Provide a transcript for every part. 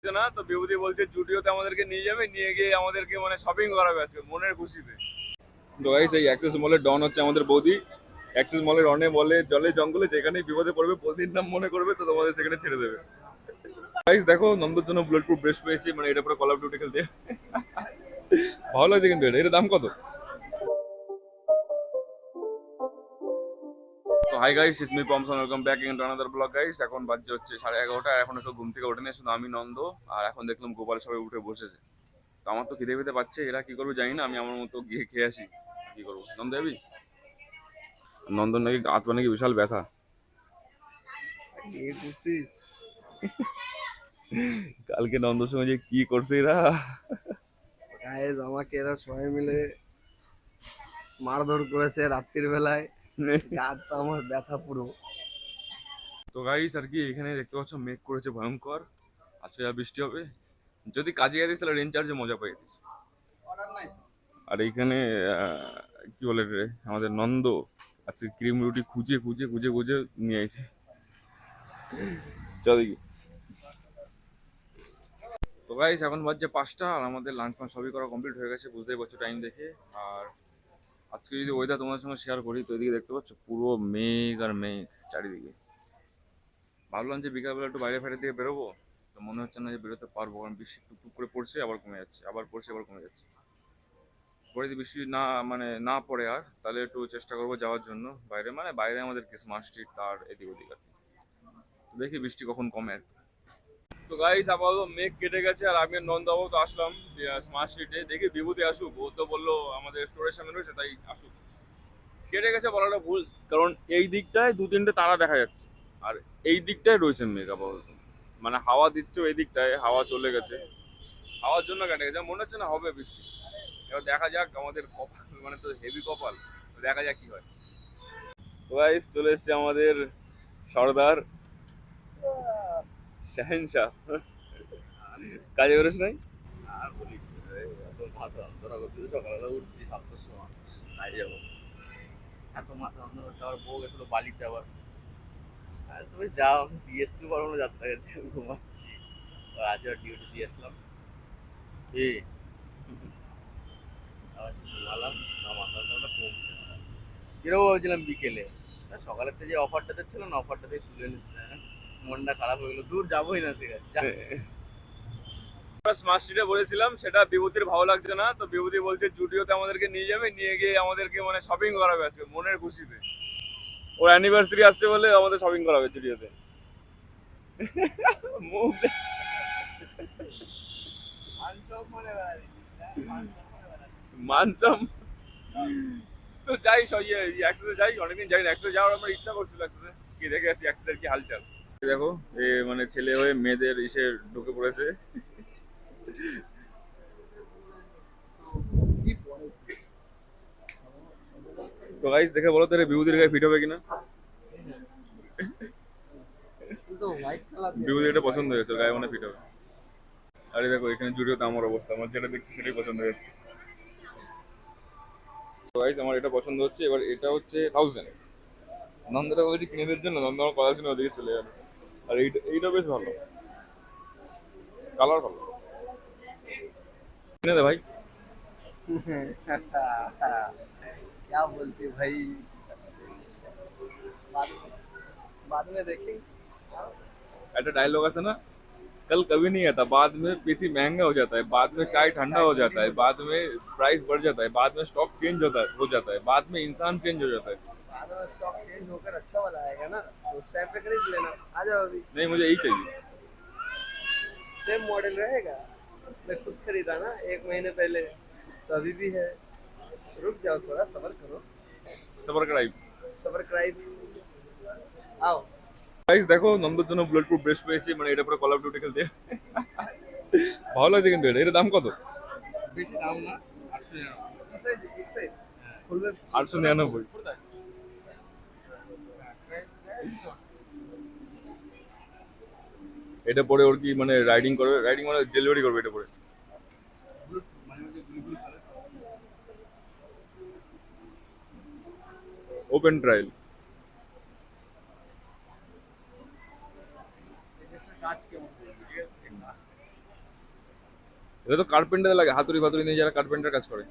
না তো বিভূতি বলছে জুডিওতে আমাদেরকে নিয়ে যাবে, নিয়ে গিয়ে আমাদেরকে মানে শপিং করাবে আজকে মনের খুশিতে। তো গাইস এই অ্যাক্সেস মলের ডন হচ্ছে আমাদের বৌদি। অ্যাক্সেস মলের রনে বলে জলে জঙ্গলে যেখানেই বিপদে পড়বে বৌদির নাম মনে করবে তো তোমাদের সেখানে ছেড়ে দেবে। গাইস দেখো নন্দর জন্য বুলেট প্রুফ ড্রেস পেয়েছি, মানে এটা পুরো কল অফ ডিউটি খেলতে ভালো লাগছে। কিন্তু এটার দাম কত? তো hi guys, it's me Pomson, welcome back in to another blog guys. এখন বাজে হচ্ছে 11:30, আর এখন একটু ঘুম থেকে ওঠেনি, শুধু আমি নন্দ আর এখন দেখলাম গোপাল সবাই উঠে বসেছে। তো আমার তো খিদে পেতে পাচ্ছে, এরা কি করবে জানি না, আমি আমার মতো গিয়ে খেয়ে আসি। কি করবো নন্দ যাবি? নন্দন নাকি হাত পা নাকি বিশাল ব্যথা। এ করছিস? কালকে নন্দর সঙ্গে যে কি করছে এরা! গাইজ আমাকে এরা সবাই মিলে মারধর করেছে রাত্রির বেলায়। গা তো আমার ব্যথা পুরো। তো গাইস আর কি, এখানে দেখতে পাচ্ছ মেঘ করেছে ভয়ঙ্কর, আজকে যা বৃষ্টি হবে। যদি কাজে যেতিস তাহলে রেঞ্জ চার্জে মজা পাই। আর এইখানে কি বলে রে আমাদের নন্দ আজকে ক্রিম রুটি খুঁজে খুঁজে খুঁজে খুঁজে নিয়ে আইছে। চল দেখি। তো গাইস এখন বাজছে 5টা, আর আমাদের লাঞ্চ ফাঞ্চ সবই করা কমপ্লিট হয়ে গেছে, বুঝতেই পারছো টাইম দেখে। আর আজকে যদি ওয়েদার তোমাদের সঙ্গে শেয়ার করি, তো এদিকে দেখতে পাচ্ছ পুরো মেঘ আর মেঘ চারিদিকে। ভাবলাম যে বিকালবেলা একটু বাইরে ফাইরে দিয়ে বেরোবো, তো মনে হচ্ছে না যে বেরোতে পারবো, কারণ বৃষ্টি টুকটুক করে পড়ছে আবার কমে যাচ্ছে, আবার পড়ছে আবার কমে যাচ্ছে। পরে যদি বৃষ্টি না মানে না পড়ে আর, তাহলে একটু চেষ্টা করবো যাওয়ার জন্য বাইরে, মানে বাইরে আমাদের কি স্মার্ট স্ট্রিট তার এদিক ওদিক আর কি। তো দেখি বৃষ্টি কখন কমে আর কি। তো গাইস আপাতত মেঘ কেটে গেছে, আর আমি আর নন্দাবো তো আসলাম স্মার্ট স্ট্রিটে। দেখি বিভূতি আসুক, ও তো বললো আমাদের স্টোরের সামনে রয়েছে, তাই আসুক। কেটে গেছে বলাটা ভুল, কারণ এই দিকটায় দু তিনটে তারা দেখা যাচ্ছে, আর এই দিকটায় রয়েছে মেঘ আপাতত। মানে হাওয়া দিচ্ছে এই দিকটায়, হাওয়া চলে গেছে, হাওয়ার জন্য কেটে গেছে, মনে হচ্ছে না হবে বৃষ্টি। এবার দেখা যাক, আমাদের কপাল মানে তো হেভি কপাল, দেখা যাক কি হয়। গাইস চলে এসছে আমাদের সর্দার শাহেনশাহ। কাজে বেরোস নাই? আর বলিস না রে, এত মাথা যন্ত্রণা করতেছে। সকালবেলা উঠছি 7টার সময়, বাইরে যাবো, এত মাথা যন্ত্রণা করতে। আবার বউ গেছিলো বালিতে আবার। আর তুমি যাও, আমি দিয়ে আসতে পারবো না, যাত্রা গেছে, আমি ঘুমাচ্ছি। আর আজ আবার ডিউটি দিয়ে আসলাম। কি আবার সে ঘুমালাম, না মাথা যন্ত্রণা কমছে না। বেরোবো ভাবছিলাম বিকেলে, তা সকালের থেকে যে অফারটা দিচ্ছিল না, অফারটা দিয়ে তুলে নিচ্ছে। মনটা খারাপ হয়ে গেলো, দূর যাবোই না সেখানে। স্মার্ট স্ট্রিটে বলেছিলাম, সেটা বিভূতির ভালো লাগছে না, তো বিভূতি বলছে জুডিওতে আমাদেরকে নিয়ে যাবে, নিয়ে গিয়ে আমাদেরকে মানে শপিং করাবে আজকে মনের খুশিতে। ওর অ্যানিভার্সারি আসছে বলে আমাদের শপিং করাবে জুডিওতে। মুখ মানসাম। তো যাই অ্যাক্সেসে যাই, অনেকদিন যাই না অ্যাক্সেসে, যাওয়ার আমার ইচ্ছা করছিল অ্যাক্সেসে, কি দেখে আসি অ্যাক্সেসের কি হালচাল। দেখো এ মানে ছেলে হয়ে মেয়েদের ইসে ঢুকে পড়েছে। তো গাইস দেখে বলো তো রে বিভূতির গায়ে ফিট হবে কিনা। কিন্তু হোয়াইট কালার বিভূতি এটা পছন্দ হয়েছে, ওর গায়ে মনে ফিট হবে। আরে দেখো এখানে জুডিওতে আমার অবস্থা, আমার যেটা দেখছি সেটাই পছন্দ হচ্ছে। তো গাইস আমার এটা পছন্দ হচ্ছে, এবার এটা হচ্ছে 1000। নন্দটা বলছি কিনে দেওয়ার জন্য, নন্দ আমার কথা শুনে ওদিকে চলে গেল। আর এইটা বেশ ভালো, কালার ভালো, কিনে দে ভাই। क्या बोलते भाई, बाद बाद में देखेंगे। একটা ডায়লগ আছে না, कल कभी नहीं आता, बाद में पीसी महंगा हो जाता है, बाद में चाय ठंडा हो जाता है, बाद में प्राइस बढ़ जाता है, बाद में स्टॉक चेंज हो जाता है, बाद में इंसान चेंज हो जाता है। बाद में स्टॉक चेंज होकर अच्छा वाला आएगा ना, तो उस टाइम पे खरीद लेना। आ जाओ अभी, नहीं मुझे यही चाहिए। सेम मॉडल रहेगा। मैं खुद खरीदा ना 1 महीने पहले, तो अभी भी है। रुक जाओ, थोड़ा सब्र करो। सबर कढ़ाई। सब्र कराई, आओ। গাইস দেখো নন্দর জন্য বুলেট প্রুফ ড্রেস পেয়েছি, মানে এটা পুরো কল অফ ডিউটি খেলতে ভালো লাগছে। কিন্তু এটার দাম কত? বেশি দাম না, 899। एक साइज, एक साइज खुलবে। 899। এটা পরে ওর কি মানে রাইডিং করবে, রাইডিং মানে ডেলিভারি করবে এটা পরে। মাঝে মাঝে গুলি গুলি চলে। Open trial. এই ড্রেসটার কাজ কেমন বলবি? ঠিক আছে, এই কাজটা এটা তো কার্পেন্টার লাগে, হাতুড়ি ফাতুড়ি নিয়ে যারা কার্পেন্টার কাজ করে।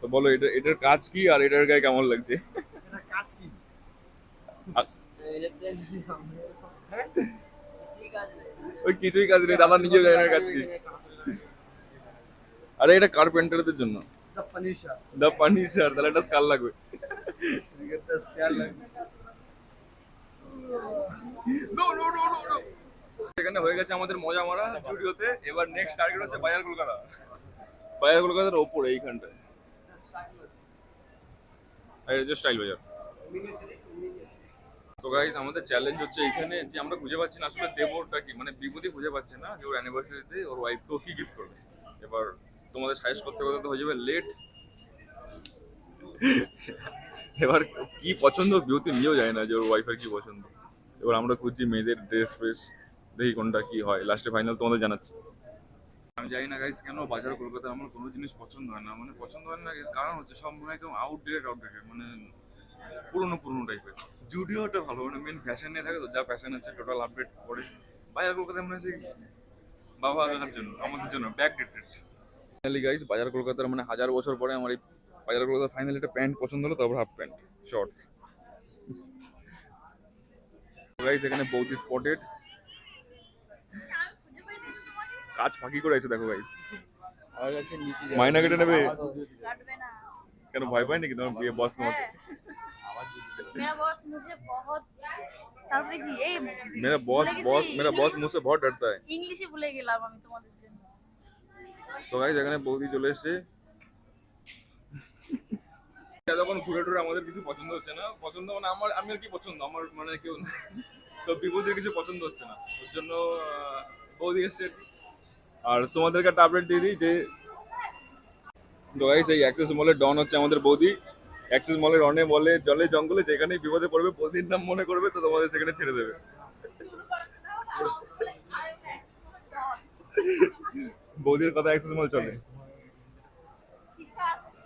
তো বলো এটার কাজ কি আর এটার গায়ে কেমন লাগছে? এটা কাজ কি? আ- হ্যাঁ? ওই কিছুই কাজ নেই, দাদা নিজে জানে না কাজ কি। আরে এটা কার্পেন্টারদের জন্য, The Punisher. দা পানিশার, তাহলে একটা স্কাল লাগবে। এটা স্কেল লাগবে। এখানে হয়ে গেছে আমাদের মজা মারা জুডিওতে। এবার নেক্সট টার্গেট হচ্ছে বাজার কলকাতা। বাজার কলকাতার ওপরে এইখানটায়, আর এটা স্টাইল বাজার। তো গাইস আমাদের চ্যালেঞ্জ হচ্ছে এখানে যে আমরা খুঁজে পাচ্ছি না আসলে দেবরটা কি, মানে বিভূতি খুঁজে পাচ্ছে না যে ওর অ্যানিভার্সারিতে ওর ওয়াইফকে কি গিফট করবে। এবার তোমাদের সাজেস্ট করতে করতে তো হয়ে যাবে লেট। এবার কি পছন্দ বিভূতি নিয়েও যায় না যে ওর ওয়াইফের কি পছন্দ। এবার আমরা খুঁজছি মেয়েদের ড্রেস ফ্রেস, দেখি কোনটা কি হয়, লাস্টে ফাইনাল তোমাদের জানাচ্ছি। আমি জানি না গাইস কেন বাজার কলকাতায় আমার কোনো জিনিস পছন্দ হয় না, মানে পছন্দ হয় না এর কারণ হচ্ছে সব মনে হয় একদম আউটডেটেড মানে পুরোনো পুরোনো টাইপের। জুডিওটা ভালো, মানে মেন ফ্যাশন নিয়ে থাকে তো, যা ফ্যাশন আছে টোটাল আপডেট করে। বাজার কলকাতায় মনে হচ্ছে বাবা কাকার জন্য, আমাদের জন্য ব্যাকডেটেড। ফাইনালি গাইস বাজার কলকাতার মানে 1000 বছর পরে আমার এই বাজার কলকাতার ফাইনালি একটা প্যান্ট পছন্দ হলো, তারপর হাফ প্যান্ট শর্টস। গাইস এখানে বৌদি স্পটেড, কাজ ফাঁকি করে আছে দেখো গাইস। আমার কাছে নিচে মাইনা কেটে নেবে काटवे ना। কেন, ভয় পায় নাকি তোমার বিয়ে বস তোমাকে? আমার मेरा बॉस मुझे बहुत তারপরে কি এই मेरा बॉस ভুলে গেছি। बॉस मेरा बॉस मुझसे बहुत डरता है। ইংলিশে ভুলে গেলাম আমি তোমাদের জন্য। তো গাইস এখানে বৌদি চলে এসেছে। যখন ঘুরে টুরে আমাদের কিছু পছন্দ হচ্ছে না, পছন্দ মানে আমি আর কি পছন্দ আমার মানে কেউ না। তো বিভূতির কিছু পছন্দ হচ্ছে না, ওর জন্য বৌদি এসছে। আর তোমাদেরকে একটা আপডেট দিয়ে দিই যে তো গাইস এই অ্যাক্সেস মলের ডন হচ্ছে আমাদের বৌদি। অ্যাক্সেস মলের রনে বলে জলে জঙ্গলে যেখানেই বিপদে পড়বে বৌদির নাম মনে করবে, তো তোমাদের সেখানে ছেড়ে দেবে। বৌদির কথা অ্যাক্সেস মল চলে। ঠিক আছে।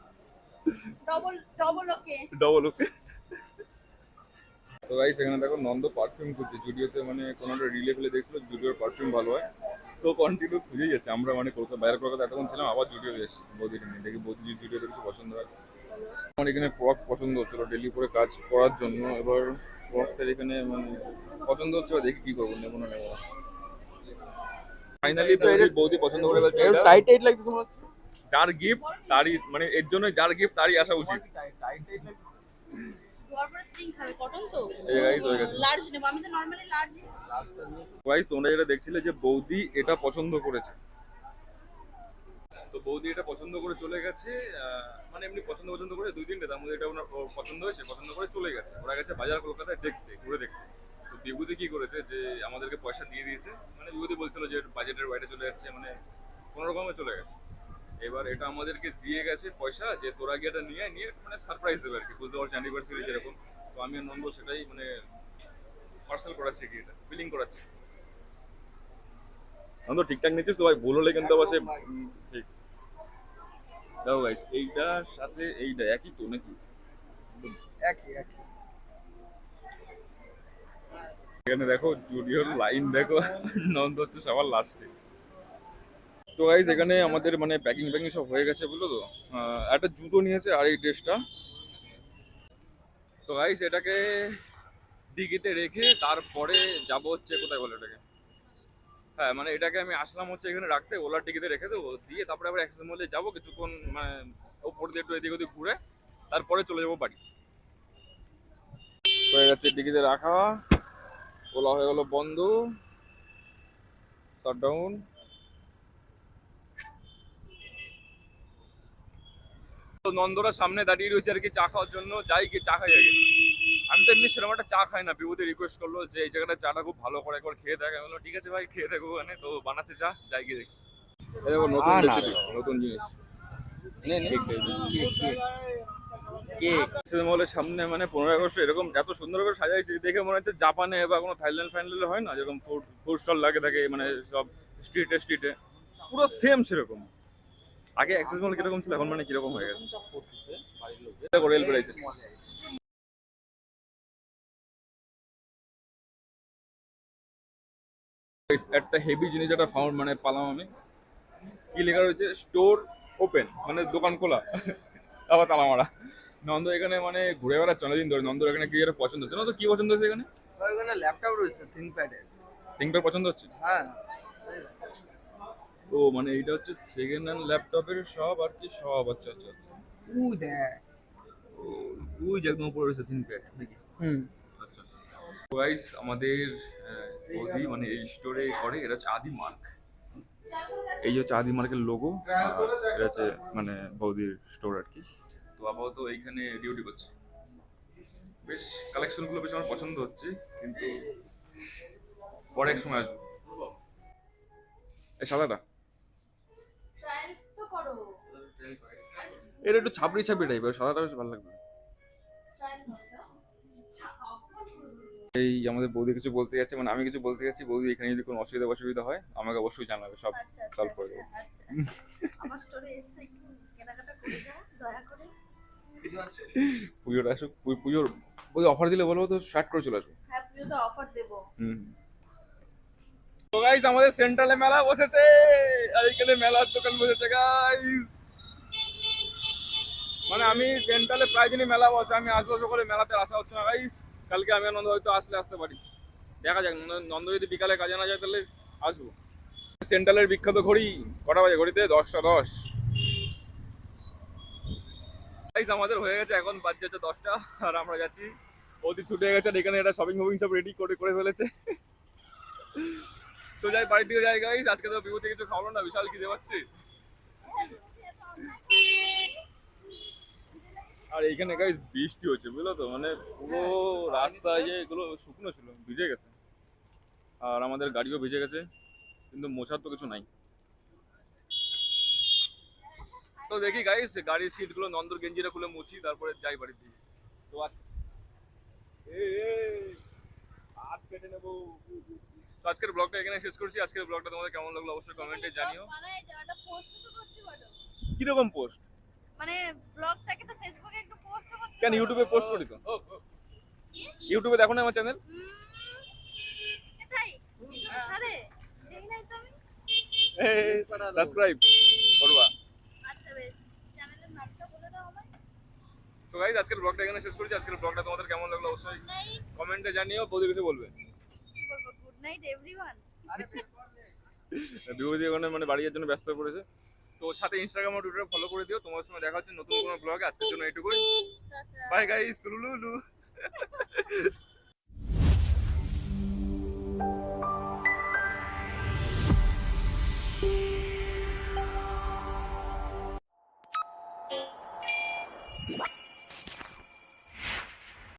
ডবল ওকে। ডবল ওকে। তো গাইস এখানে দেখো নন্দ পারফিউম খুঁজছে জুডিওতে, মানে কোনো একটা রিলে ফেলে দেখছিল জুডিওর পারফিউম ভালো হয়, তো কন্টিনিউ খুঁজেই যাচ্ছে। আমরা মানে কলকাতা বাইরে কলকাতা এতক্ষণ ছিলাম, আবার জুডিও এসেছি বৌদির নিয়ে, দেখি বৌদি জুডিওতে কিছু পছন্দ হয়। আমার এখানে ক্রক্স পছন্দ হচ্ছিল ডেলি পরে কাজ করার জন্য। এবার ক্রক্সের এখানে মানে পছন্দ হচ্ছে, দেখি কি করবো, নেবো না নেবো না। ফাইনালি বৌদি পছন্দ করে ফেলছে এটা। টাইট টাইট লাগতেছে মনে হচ্ছে। যার গিফট তারই, মানে এর জন্য যার গিফট তারই আসা উচিত। টাইট টাইট লাগতেছে। তারপরে স্ট্রিং খাবে কটন তো। এই গাইস হয়ে গেছে। লার্জ নেব, আমি তো নরমালি লার্জ। গাইস তোমরা যেটা দেখছিলে যে বৌদি এটা পছন্দ করেছে, তো বৌদি এটা পছন্দ করে চলে গেছে। মানে এমনি পছন্দ করে 2-3টে, তার মধ্যে এটা ওনার পছন্দ হয়েছে, পছন্দ করে চলে গেছে। ওরা গেছে বাজার কলকাতায় দেখতে, ঘুরে দেখতে। তো বিভূতি কি করেছে যে আমাদেরকে পয়সা দিয়ে দিয়েছে, মানে বিভূতি বলছিল যে বাজেটের বাইরে চলে যাচ্ছে, মানে কোনো রকমে চলে গেছে। এবার এটা আমাদেরকে দিয়ে গেছে পয়সা যে তোরা গিয়ে এটা নিয়ে মানে সারপ্রাইজ দেবে আর কি, বুঝতে পারছি অ্যানিভার্সারি যেরকম। তো আমি আর নন্দ সেটাই মানে পার্সেল করাচ্ছি কি, এটা বিলিং করাচ্ছি। নন্দ ঠিকঠাক নিচ্ছিস তো ভাই? ভুল হলে কিন্তু আবার সে ঠিক। দেখো গাইস এইটার সাথে এইটা একই তো নাকি? একই একই। এখানে দেখো জুডিওর লাইন দেখো, নন্দ হচ্ছে সবার লাস্টে। তো গাইস এখানে আমাদের মানে প্যাকিং সব হয়ে গেছে বুঝলো তো। একটা জুতো নিয়েছে আর এই ড্রেসটা। তো গাইস এটাকে ডিগিতে রেখে তারপরে যাব হচ্ছে কোথায় বলে এটাকে, হ্যাঁ মানে এটাকে আমি আসলাম হচ্ছে এখানে রাখতে, ওলার টিকিতে রেখে দেবো, দিয়ে তারপরে আবার অ্যাক্সেস মলে যাবো কিছুক্ষণ, মানে ওপর দিয়ে একটু এদিক ওদিক ঘুরে তারপরে চলে যাবো বাড়ি। হয়ে গেছে টিকিতে রাখা, ওলা হয়ে গেলো বন্ধ, শাটডাউন। তো নন্দরা সামনে দাঁড়িয়ে রয়েছে আর কি চা খাওয়ার জন্য, যাই গিয়ে চা খাই আগে। আমি তো এমনি সেরকম একটা চা খাই না, বিভূতি রিকোয়েস্ট করলো যে এই জায়গাটা চাটা খুব ভালো করে একবার খেয়ে দেখ। আমি বললাম ঠিক আছে ভাই খেয়ে দেখো, ওখানে তো বানাচ্ছে চা, যাই গিয়ে দেখি। এই দেখো নতুন না, রেসিপি, নতুন জিনিস। নে নে। কে মলের সামনে মানে 15 আগস্ট এরকম এত সুন্দর করে সাজাইছে, দেখে মনে হচ্ছে জাপানে বা কোনো থাইল্যান্ডে হয় না যেরকম ফুড স্টল লাগে থাকে, মানে সব স্ট্রিটে পুরো সেম সেরকম। আগে অ্যাক্সেস মল কিরকম ছিল এখন মানে কিরকম হয়ে গেছে? চাপ করতেছে বাড়ির লোকে দেখো রেল বেড়েছে। একটা হেভি জিনিস একটা ফাউন্ড মানে পালাম আমি, কি লেখা রয়েছে স্টোর ওপেন মানে দোকান খোলা আবার তালা মারা। নন্দ এখানে মানে ঘুরে বেড়াচ্ছে অনেকদিন ধরে। নন্দর এখানে কি যেটা পছন্দ হচ্ছে না, তো কি পছন্দ হচ্ছে এখানে? और ওখানে ল্যাপটপ রয়েছে থিংকপ্যাডের। থিংকপ্যাড পছন্দ হচ্ছে? হ্যাঁ ও মানে এইটা হচ্ছে সেকেন্ড হ্যান্ড ল্যাপটপের সব আর কি সব। আচ্ছা আচ্ছা আচ্ছা। ওই দেখ। ওই যে একদম উপরে রয়েছে থিংকপ্যাড নাকি? হুম আচ্ছা গাইস আমাদের বৌদি মানে এই স্টোরে করে, এটা হচ্ছে আদি মার্ক। এই যে হচ্ছে আদি মার্কের লোগো, এটা হচ্ছে মানে বৌদির স্টোর আর কি। তো আপাতত এইখানে ডিউটি করছে। বেশ কালেকশনগুলো বেশ আমার পছন্দ হচ্ছে, কিন্তু পরে এক সময় আসবো। এই সাদাটা ট্রায়াল তো করো। এটা একটু ছাপড়ি ছাপড়ি টাইপের, সাদাটা বেশ ভালো লাগবে। ট্রায়াল করো। এই আমাদের বৌদি কিছু বলতে যাচ্ছে, মানে আমি কিছু বলতে যাচ্ছি, বৌদি এখানে যদি কোনো অসুবিধা হয় আমাকে অবশ্যই জানাবে, সব আচ্ছা আচ্ছা সলভ করে দেবো। আচ্ছা আমার স্টোরে এসে একটু কেনাকাটা করে যাও দয়া করে। পুজোটা আসুক, পুজোর ওই অফার দিলে বলবো তো শার্ট করে চলে আসবো। হ্যাঁ পুজোতে অফার দেবো। হুম। তো গাইস আমাদের সেন্ট্রালে মেলা বসেছে, আর এখানে মেলার দোকান বসেছে গাইস। মানে আমি সেন্ট্রালে প্রায় দিনই মেলা বসে, আমি আসবো করে মেলাতে আসা হচ্ছে না গাইস। কালকে আমি নন্দ হয়তো আসতে পারি, দেখা যাক। নন্দ যদি বিকালে কাজে না যায় তাহলে আসবো। সেন্ট্রালের বিখ্যাত ঘড়ি কটা বাজে? ঘড়িতে 10টা 10। গাইস আমাদের হয়ে গেছে, এখন বাজে হচ্ছে 10টা, আর আমরা যাচ্ছি। ওদি ছুটে গেছে, আর এখানে এটা শপিং সব রেডি করে ফেলেছে। তো যাই বাড়ির দিকে যাই গাইস। আজকে তো বিভূতি কিছু খাওয়ালো না, বিশাল খিদে পাচ্ছে। আর এইখানে গাইস বৃষ্টি হচ্ছে বুঝলো তো, মানে পুরো রাস্তা যে এগুলো শুকনো ছিল, ভিজে গেছে। আর আমাদের গাড়িও ভিজে গেছে, কিন্তু মোছার তো কিছু নাই। তো দেখি গাইস গাড়ির সিটগুলো নন্দর গেঞ্জিটা খুলে মুছি, তারপরে যাই বাড়ির দিকে। তো হাত কেটে নেবো। তো আজকের ব্লগটা এখানে শেষ করছি। আজকের ব্লগটা তোমাদের কেমন লাগলো অবশ্যই কমেন্টে জানিও। মানে একটা পোস্ট তো করতে পারো। কিরকম পোস্ট? মানে ব্লগটাকে তো ফেসবুকে একটু পোস্ট করতে কেন ইউটিউবে পোস্ট করি তো। ইউটিউবে দেখো না আমার চ্যানেল? এটাই ছাড়ে দেখি নাই তো আমি। সাবস্ক্রাইব করবা। আচ্ছা বেশ চ্যানেলের নামটা বলে দাও আমায়। তো গাইস আজকের ব্লগটা এখানে শেষ করছি। আজকের ব্লগটা তোমাদের কেমন লাগলো অবশ্যই নাইট কমেন্টে জানিও। বৌদি কিছু বলবে? কি বলবো গুড নাইট এভরিওয়ান। বিভূতি ওখানে মানে বাড়ি যাওয়ার জন্য ব্যস্ত হয়ে পড়েছে। তো ওর সাথে ইনস্টাগ্রাম আর টুইটারে ফলো করে দিও। তোমার সঙ্গে দেখা হচ্ছে নতুন কোনো ব্লগে। আজকের জন্য এইটুকুই। টাটা। বাই গাইস, লুলু।